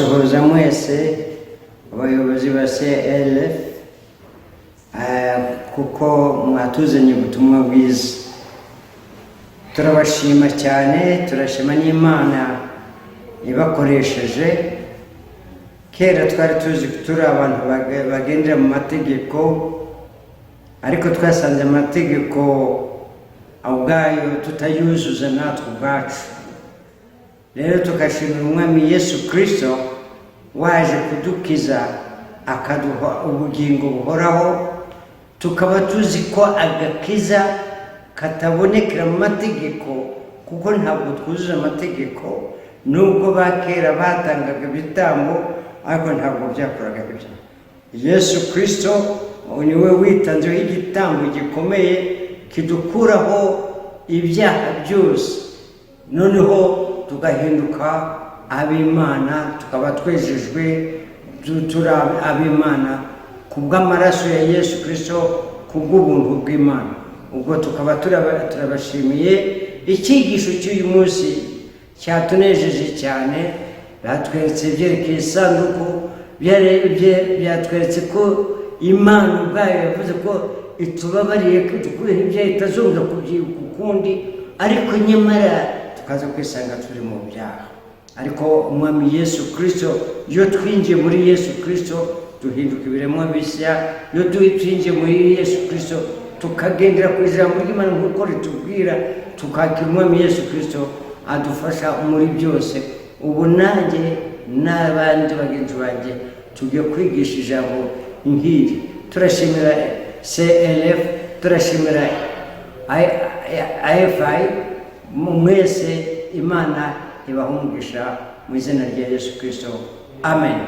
Suhuza mwese abayobozi ba CLF kuko mwatuzanye ubutumwa bwiza. Turabashima cyane, turashima n'Imana ibakoresheje. Kera twari tuzi turi abantu bagendera mu mategeko, ariko twasanze amategeko ubwayo tutayuzuza natwe ubwacu. Rero tukashimira Umwami Yesu Kristo waje kudukiza akaduha ubugingo buhoraho, tukaba tuzi ko agakiza katabonekera mu mategeko, kuko ntabwo twuzuza amategeko. Nubwo bakera batangaga ibitambo, ariko ntabwo byakoraga ibyo. Yesu Kristo niwe witanzeho igitambo gikomeye kidukuraho ibyaha byose, noneho tugahinduka ab'Imana, tukaba twejejwe turi ab'Imana kubw'amaraso ya Yesu Kristo, kubw'ubuntu bw'Imana. Ubwo tukaba turabashimiye. Icyigisho cy'uyu munsi cyatunejeje cyane, batweretse ibyerekeye isanduku, byatweretse ko Imana ubwayo yavuze ko itubabariye kudukuyeho ibyaha, itazongera kubyibuka ukundi, ariko nyamara tukaza kwisanga turi mu byaha. Ariko Umwami Yesu Kristo, iyo twinjiye muri Yesu Kristo duhinduka ibiremwa bishya. Iyo twinjiye muri Yesu Kristo tukagendera ku ijambo ry'Imana nk'uko ritubwira, tukakira Umwami Yesu Kristo adufasha muri byose. Ubu nanjye n'abandi bagenzi banjye tugiye kwigisha ijambo nk'iri. Turashimira CLF, turashimira IFI, mwese Imana ibaha umugisha mu izina rya Yesu Kristo. Amen.